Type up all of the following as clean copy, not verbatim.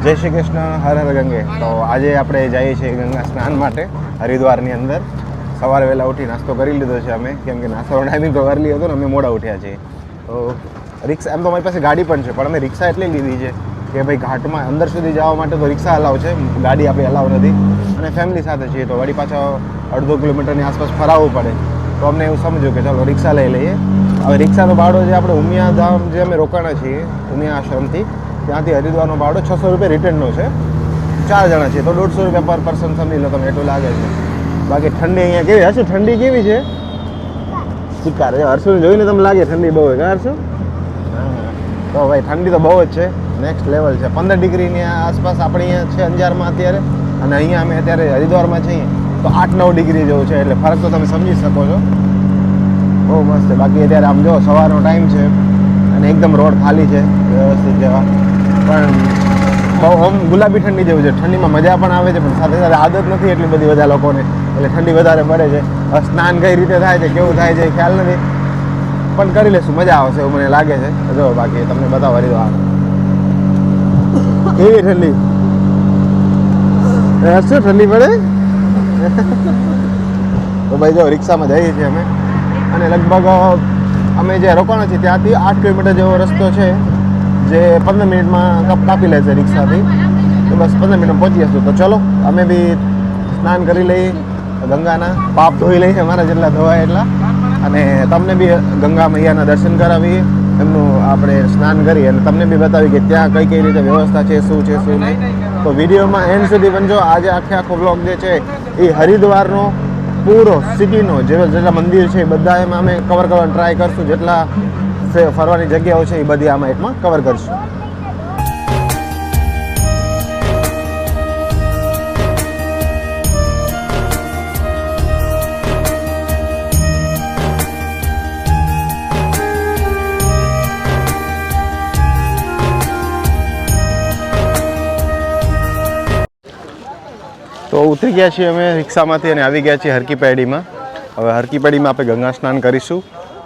જય શ્રી કૃષ્ણ, હર હર ગંગે. તો આજે આપણે જઈએ છીએ ગંગા સ્નાન માટે હરિદ્વારની અંદર. સવારે વહેલા ઉઠી નાસ્તો કરી લીધો છે અમે, કેમ કે નાસ્તાનો ટાઈમિંગ તો અર્લી હતો ને, અમે મોડા ઉઠ્યા છીએ. તો રિક્ષા એમ તો અમારી પાસે ગાડી પણ છે, પણ અમે રિક્ષા એટલે લીધી છે કે ભાઈ ઘાટમાં અંદર સુધી જવા માટે તો રિક્ષા અલાવ છે, ગાડી આપણે અલાવ નથી. અને ફેમિલી સાથે છીએ તો વળી પાછા 1.5 કિલોમીટરની આસપાસ ફરાવવું પડે. તો અમને એવું સમજ્યું કે ચાલો રિક્ષા લઈ લઈએ. હવે રિક્ષાનો ભાડો જે આપણે ઉમિયા ધામ જે અમે રોકાણા છીએ ઉમિયા આશ્રમથી, ત્યાંથી હરિદ્વારનો ભાડો 600 રૂપિયા રિટર્નનો છે. 4 જણા છે તો 150 રૂપિયા પર પર્સન સમજી લો તમે, એટલું લાગે છે. બાકી ઠંડી અહીંયા કેવી હશે? ઠંડી કેવી છે? શિકાર છે. હર્ષુને જોઈને તમને લાગે ઠંડી બહુ હોય, હર્ષુ? તો ભાઈ ઠંડી તો બહુ જ છે, નેક્સ્ટ લેવલ છે. 15 ડિગ્રીની આસપાસ આપણે અહીંયા છે અંજારમાં અત્યારે, અને અહીંયા અમે અત્યારે હરિદ્વારમાં છીએ તો 8-9 ડિગ્રી જેવું છે. એટલે ફરક તો તમે સમજી શકો છો. બહુ મસ્ત છે. બાકી અત્યારે આમ જો સવારનો ટાઈમ છે અને એકદમ રોડ ખાલી છે, વ્યવસ્થિત જેવા. પણ બહુ આમ ગુલાબી ઠંડી જેવું છે. ઠંડીમાં મજા પણ આવે છે, પણ સાથે સાથે આદત નથી એટલી બધી બધા લોકોને, એટલે ઠંડી વધારે પડે છે. સ્નાન કઈ રીતે થાય છે, કેવું થાય છે ખ્યાલ નથી, પણ કરી લેશું, મજા આવશે એવું મને લાગે છે. જો બાકી તમને બતાવો હરિદ્વાર કેવી ઠંડી. શું ઠંડી પડે? તો ભાઈ જો રિક્ષામાં જઈએ છીએ અમે, અને લગભગ અમે જે રોકાણા છીએ ત્યાંથી 8 કિલોમીટર જેવો રસ્તો છે, જે 15 મિનિટમાં કાપી લે છે રિક્ષાથી. તો બસ 15 મિનિટમાં પહોંચી જશું. તો ચલો અમે બી સ્નાન કરી લઈએ, ગંગાના પાપ ધોઈ લઈએ, અમારા જેટલા ધોવાય એટલા, અને તમને બી ગંગા મૈયાના દર્શન કરાવીએ, એમનું આપણે સ્નાન કરી અને તમને બી બતાવી કે ત્યાં કઈ કઈ રીતે વ્યવસ્થા છે, શું છે શું નહીં. તો વિડીયોમાં એન્ડ સુધી બનજો. આજે આખો બ્લોગ જે છે એ હરિદ્વારનો પૂરો સિટીનો જેટલા મંદિર છે એ બધા એમાં અમે કવર કરવાનો ટ્રાય કરશું. જેટલા ફરવાની જગ્યાઓ છે એ બધી આમાં એકમાં કવર કરશું. તો ઉતરી ગયા છીએ અમે રિક્ષામાંથી અને આવી ગયા છીએ હરકી પેઢીમાં. હવે હરકી પેઢીમાં આપણે ગંગા સ્નાન કરીશું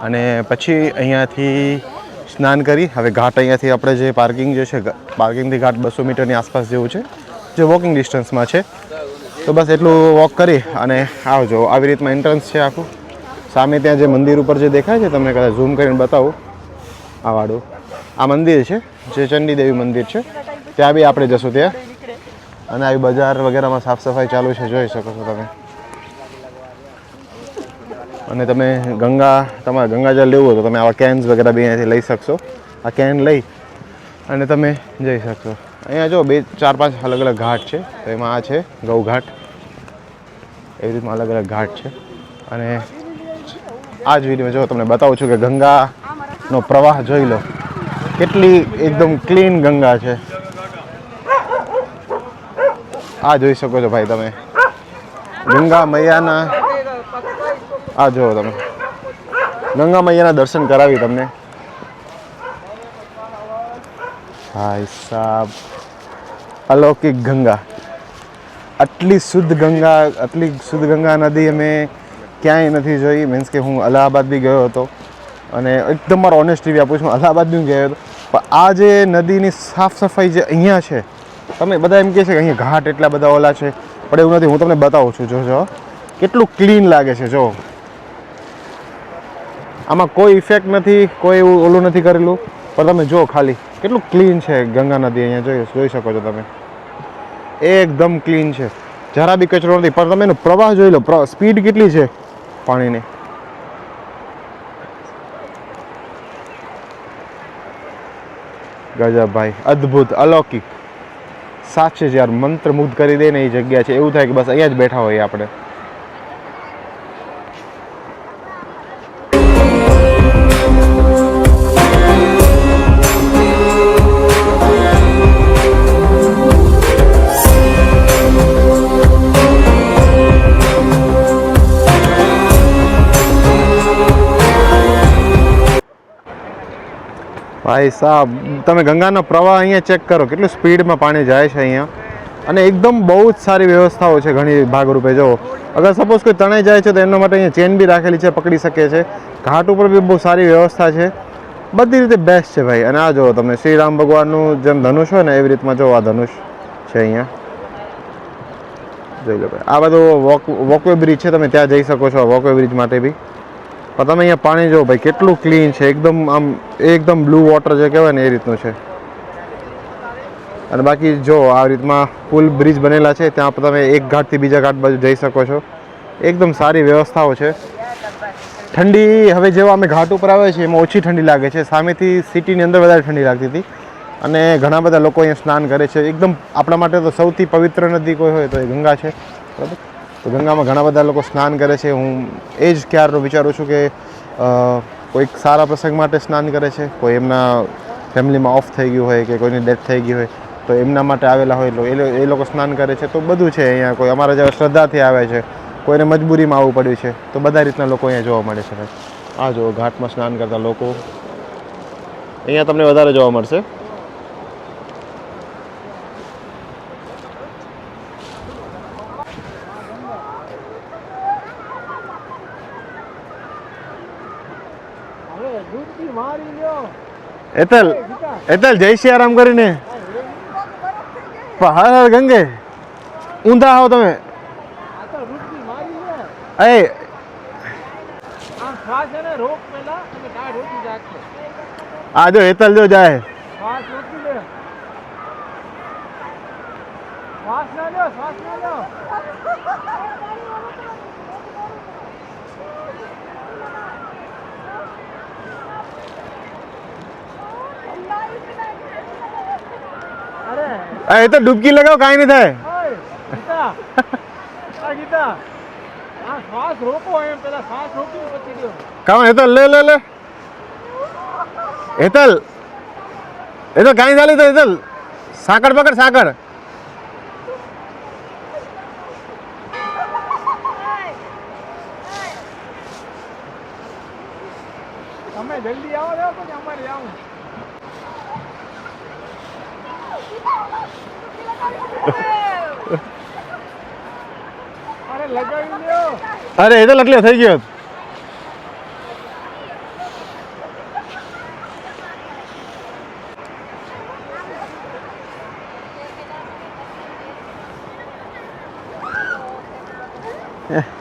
અને પછી અહીંયાથી સ્નાન કરી હવે ઘાટ અહીંયાથી આપણે જે પાર્કિંગ જે છે, પાર્કિંગથી ઘાટ 200 મીટરની આસપાસ જેવું છે, જે વોકિંગ ડિસ્ટન્સમાં છે. તો બસ એટલું વોક કરી અને આવજો. આવી રીતમાં એન્ટ્રન્સ છે આખું. સામે ત્યાં જે મંદિર ઉપર જે દેખાય છે, તમને કદાચ ઝૂમ કરીને બતાવું, આ વાળું આ મંદિર છે જે ચંડીદેવી મંદિર છે. ત્યાં બી આપણે જશું ત્યાં. અને આવી બજાર વગેરેમાં સાફ સફાઈ ચાલુ છે, જોઈ શકો છો તમે. અને તમે તમારે ગંગાજળ લેવું હોય તો તમે આવા કેન્સ વગેરે બી અહીંયાથી લઈ શકશો. આ કેન લઈ અને તમે જઈ શકશો. અહીંયા જો 4-5 અલગ અલગ ઘાટ છે. તો એમાં આ છે ગૌ ઘાટ, એવી રીતના અલગ અલગ ઘાટ છે. અને આ જ વિડીયો જો તમને બતાવું છું કે ગંગાનો પ્રવાહ જોઈ લો, કેટલી એકદમ ક્લીન ગંગા છે. આ જોઈ શકો છો ભાઈ તમે, ગંગા મૈયાના, આ જુઓ તમે, ગંગા મૈયાના દર્શન કરાવી તમને. ભાઈ સાહેબ, અલૌકિક ગંગા, આટલી શુદ્ધ ગંગા નદી અમે ક્યાંય નથી જોઈ. મીન્સ કે હું અલ્હાબાદ બી ગયો હતો, અને એકદમ મારો ઓનેસ્ટ રિવ્યુ આપું છું, અલ્હાબાદ બી ગયો હતો. પણ આ જે નદીની સાફ સફાઈ જે અહીંયા છે, તમે બધા એમ કહે છે કે અહીંયા ઘાટ એટલા બધા ઓલા છે, પણ એવું નથી. હું તમને બતાવું છું, જો કેટલું ક્લીન લાગે છે. જો આમાં કોઈ ઇફેક્ટ નથી, કોઈ એવું ઓલું નથી કરેલું, પણ તમે જો ખાલી કેટલું ક્લીન છે ગંગા નદી. અહીંયા જોઈ શકો છો તમે, એકદમ ક્લીન છે, જરા બી કચરો નથી. પણ તમે એનો પ્રવાહ જોઈ લો, સ્પીડ કેટલી છે પાણીની. ગજબ ભાઈ, અદ્ભુત, અલૌકિક, સાચે જ યાર મંત્રમુગ્ધ કરી દે ને એ જગ્યા છે. એવું થાય કે બસ અહીંયા જ બેઠા હોઈએ આપણે. ભાઈ સાહેબ, તમે ગંગાનો પ્રવાહ અહીંયા ચેક કરો, કેટલું સ્પીડમાં પાણી જાય છે અહીંયા. અને એકદમ બહુ જ સારી વ્યવસ્થાઓ છે ઘણી ભાગરૂપે. જો અગર સપોઝ કોઈ તણાઈ જાય છે તો એના માટે અહીંયા ચેન બી રાખેલી છે, પકડી શકે છે. ઘાટ ઉપર બી બહુ સારી વ્યવસ્થા છે. બધી રીતે બેસ્ટ છે ભાઈ. અને આ જુઓ તમે શ્રી રામ ભગવાનનું જેમ ધનુષ હોય ને એવી રીતમાં જો આ ધનુષ છે અહીંયા જોઈ લો ભાઈ. આ બધું વોકવે બ્રિજ છે, તમે ત્યાં જઈ શકો છો વોકવે બ્રિજ માટે બી. પણ તમે અહીંયા પાણી જુઓ ભાઈ કેટલું ક્લીન છે, એકદમ બ્લુ વોટર જે કહેવાય ને એ રીતનું છે. અને બાકી જો આ રીતમાં પુલ બ્રિજ બનેલા છે, ત્યાં તમે એક ઘાટથી બીજા ઘાટ બાજુ જઈ શકો છો. એકદમ સારી વ્યવસ્થાઓ છે. ઠંડી હવે જેવા અમે ઘાટ ઉપર આવે છે એમાં ઓછી ઠંડી લાગે છે. સામેથી સિટીની અંદર વધારે ઠંડી લાગતી હતી. અને ઘણા બધા લોકો અહીંયા સ્નાન કરે છે. એકદમ આપણા માટે તો સૌથી પવિત્ર નદી કોઈ હોય તો એ ગંગા છે, બરાબર. તો ગંગામાં ઘણા બધા લોકો સ્નાન કરે છે. હું એ જ ક્યારનો વિચારું છું કે કોઈક સારા પ્રસંગ માટે સ્નાન કરે છે, કોઈ એમના ફેમિલીમાં ઓફ થઈ ગયું હોય કે કોઈની ડેથ થઈ ગઈ હોય તો એમના માટે આવેલા હોય એ લોકો સ્નાન કરે છે. તો બધું છે અહીંયા. કોઈ અમારા જેવા શ્રદ્ધાથી આવે છે, કોઈને મજબૂરીમાં આવવું પડ્યું છે, તો બધા રીતના લોકો અહીંયા જોવા મળે છે. આ જો ઘાટમાં સ્નાન કરતા લોકો અહીંયા તમને વધારે જોવા મળશે. એતલ જય સિયારામ કરીને હર હર ગંગે ઊંધા આવો તમે. આ જો હેતલ જો જાય. એ તો ડૂબકી લગાવો કાંઈ નહીં થાય. કામ હેતલ લે લે લે હેતલ એ તો કાંઈ ચાલી તો હેતલ સાકર પકડ સાકર. તમે જલ્દી આવો છો કે અમારે આવું. અરે એ તો લટલે થઈ ગયો.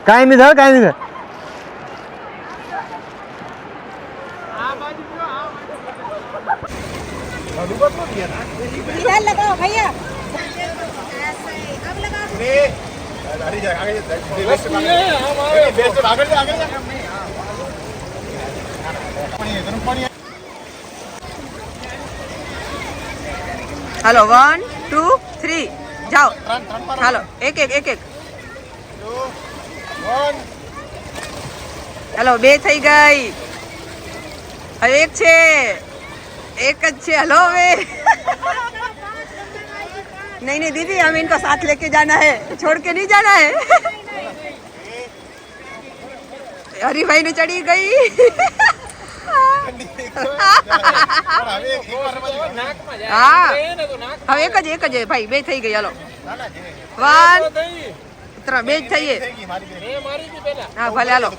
કાંઈ નહીં થાય, કાંઈ નહીં થાય. इधर लगाओ भैया अब लगाओ. हेलो 1 2 3 जाओ. हेलो एक एक हेलो 2 થઈ ગઈ. હવે એક છે, एक अच्छे. हेलो वे नहीं दीदी हमें इनको साथ लेके जाना है, छोड़ के नहीं जाना है. हरी भाई ने चढ़ी गई. हाँ હવે એક જ ભાઈ 2 થઈ ગઈ. હાલો 1 3 2 થઈએ. હા ભલે હાલો.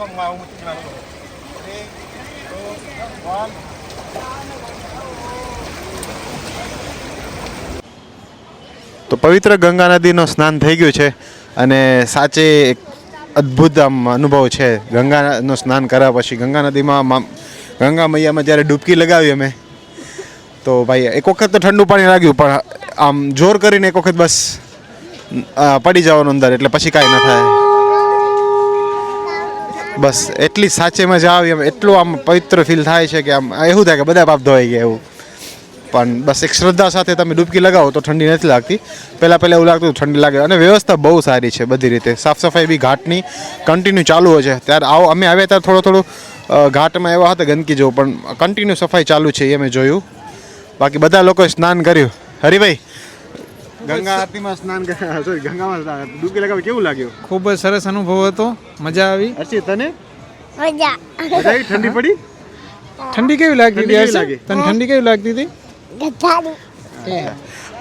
તો પવિત્ર ગંગા નદીનો સ્નાન થઈ ગયું છે અને સાચે એક અદ્ભુત આમ અનુભવ છે ગંગાનું સ્નાન કર્યા પછી. ગંગા નદીમાં ગંગા મૈયામાં જ્યારે ડૂબકી લગાવી અમે તો ભાઈ એક વખત તો ઠંડુ પાણી લાગ્યું, પણ આમ જોર કરીને એક વખત બસ પડી જવાનું અંદર, એટલે પછી કાંઈ ન થાય. બસ એટલી સાચે મજા આવી. એટલું આમ પવિત્ર ફીલ થાય છે કે આમ એવું થાય કે બધા પાપ ધોવાઈ ગયા એવું. પણ બસ એક શ્રદ્ધા સાથે તમે ડૂબકી લગાવો તો ઠંડી નથી લાગતી. પહેલાં એવું લાગતું ઠંડી લાગે. અને વ્યવસ્થા બહુ સારી છે બધી રીતે. સાફ સફાઈ બી ઘાટની કન્ટિન્યુ ચાલુ હોય છે. ત્યારે અમે આવ્યા ત્યારે થોડું ઘાટમાં એવા હતા ગંદકી જેવું, પણ કન્ટિન્યુ સફાઈ ચાલુ છે એ અમે જોયું. બાકી બધા લોકોએ સ્નાન કર્યું. હરિભાઈ ગંગા આરતીમાં સ્નાન સોરી ગંગામાં ડૂબકી લગાવી કેવું લાગ્યું? ખૂબ જ સરસ અનુભવ હતો, મજા આવી. હર્ષિત તને મજા આવી? ઠંડી પડી? ઠંડી કેવી લાગતી હતી? તને ઠંડી કેવી લાગતી હતી?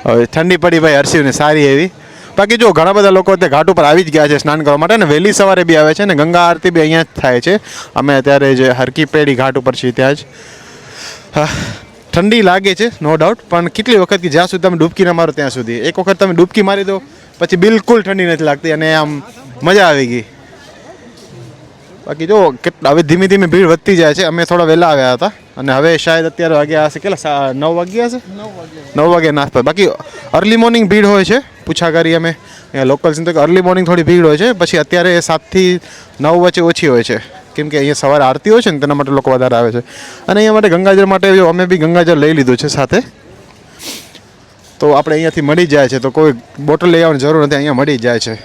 હવે ઠંડી પડી ભાઈ હર્ષિવને સારી એવી. બાકી જો ઘણા બધા લોકો અત્યારે ઘાટ ઉપર આવી જ ગયા છે સ્નાન કરવા માટે, ને વહેલી સવારે બી આવે છે ને ગંગા આરતી બી અહીંયા જ થાય છે. અમે અત્યારે જે હરકી પેઢી ઘાટ ઉપર છીએ ત્યાં જ. હા, ઠંડી લાગે છે નો ડાઉટ, પણ કેટલી વખત કે જ્યાં સુધી તમે ડૂબકી ના મારો ત્યાં સુધી. એક વખત તમે ડૂબકી મારી દો પછી બિલકુલ ઠંડી નથી લાગતી અને આમ મજા આવી ગઈ. બાકી જો હવે ધીમે ધીમે ભીડ વધતી જાય છે. અમે થોડા વહેલા આવ્યા હતા અને હવે શાયદ અત્યારે વાગ્યા હશે કેટલા 9 વાગ્યા હશે 9 વાગ્યા આસપાસ. બાકી અર્લી મોર્નિંગ ભીડ હોય છે. પૂછા કરી અમે અહીંયા લોકલ્સને તો અર્લી મોર્નિંગ થોડી ભીડ હોય છે, પછી અત્યારે 7 થી 9 વચ્ચે ઓછી હોય છે, કેમ કે અહીંયા સવારે આરતી હોય છે ને તેના માટે લોકો વધારે આવે છે. અને અહીંયા માટે ગંગાજળ માટે જો અમે બી ગંગાજળ લઈ લીધું છે સાથે, તો આપણે અહીંયાથી મળી જાય છે, તો કોઈ બોટલ લઈ આવવાની જરૂર નથી, અહીંયા મળી જાય છે.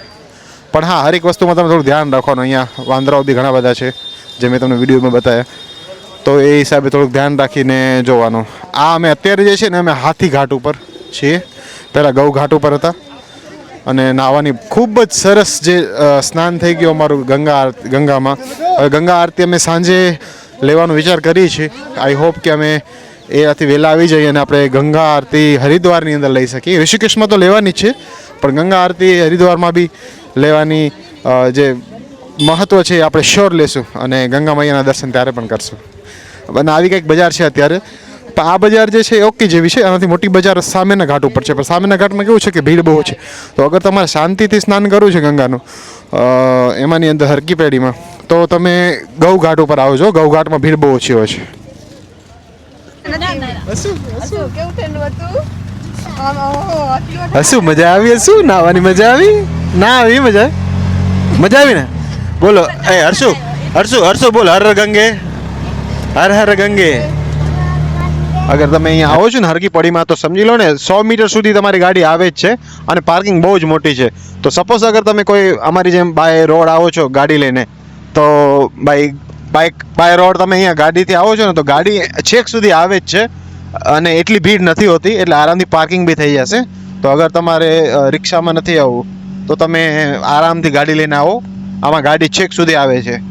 પણ હા, હરેક વસ્તુમાં તમે થોડું ધ્યાન રાખવાનું. અહીંયા વાંદરાઓ બી ઘણા બધા છે, જે મેં તમને વિડીયોમાં બતાવ્યા, તો એ હિસાબે થોડુંક ધ્યાન રાખીને જોવાનું. આ અમે અત્યારે જે છે ને અમે હાથી ઘાટ ઉપર છીએ, પહેલાં ગૌ ઘાટ ઉપર હતા. અને નાહવાની ખૂબ જ સરસ જે સ્નાન થઈ ગયું અમારું ગંગામાં. હવે ગંગા આરતી અમે સાંજે લેવાનો વિચાર કરીએ છીએ. આઈ હોપ કે અમે એનાથી વહેલા આવી જઈએ અને આપણે ગંગા આરતી હરિદ્વારની અંદર લઈ શકીએ. ઋષિકેશમાં તો લેવાની જ છે, પણ ગંગા આરતી હરિદ્વારમાં બી લેવાની જે મહત્ત્વ છે એ આપણે શ્યોર લેશું અને ગંગા મૈયાના દર્શન ત્યારે પણ કરશું. અને આવી કંઈક બજાર છે અત્યારે, પણ આ બજાર જે છે એ ઓકે જેવી છે. આનાથી મોટી બજાર સામેના ઘાટ ઉપર છે, પણ સામેના ઘાટમાં કેવું છે કે ભીડ બહુ છે. તો અગર તમારે શાંતિથી સ્નાન કરવું છે ગંગાનું એમાંની અંદર હરકી પેઢીમાં, તો તમે ગૌ ઘાટ ઉપર આવજો. ગૌ ઘાટમાં ભીડ બહુ ઓછી હોય છે. હશું મજા આવી? હશું નાવાની મજા આવી? ના આવી મજા? મજા આવી ને? બોલો એ હર્ષુ, હર્ષુ, હર્ષુ બોલ, હર ગંગે, હર હર ગંગે. અગર તમે અહીંયા આવો છો ને હરકી પડીમાં, તો સમજી લો ને 100 મીટર સુધી તમારી ગાડી આવે જ છે અને પાર્કિંગ બહુ જ મોટી છે. તો સપોઝ અગર તમે કોઈ અમારી જેમ બાય રોડ આવો છો ગાડી લઈને, તો બાય રોડ તમે અહીંયા ગાડીથી આવો છો ને, તો ગાડી છેક સુધી આવે જ છે અને એટલી ભીડ નથી હોતી, એટલે આરામથી પાર્કિંગ બી થઈ જશે. તો અગર તમારે રિક્ષામાં નથી આવવું, તો તમે આરામથી ગાડી લઈને આવો. આમાં ગાડી છેક સુધી આવે છે.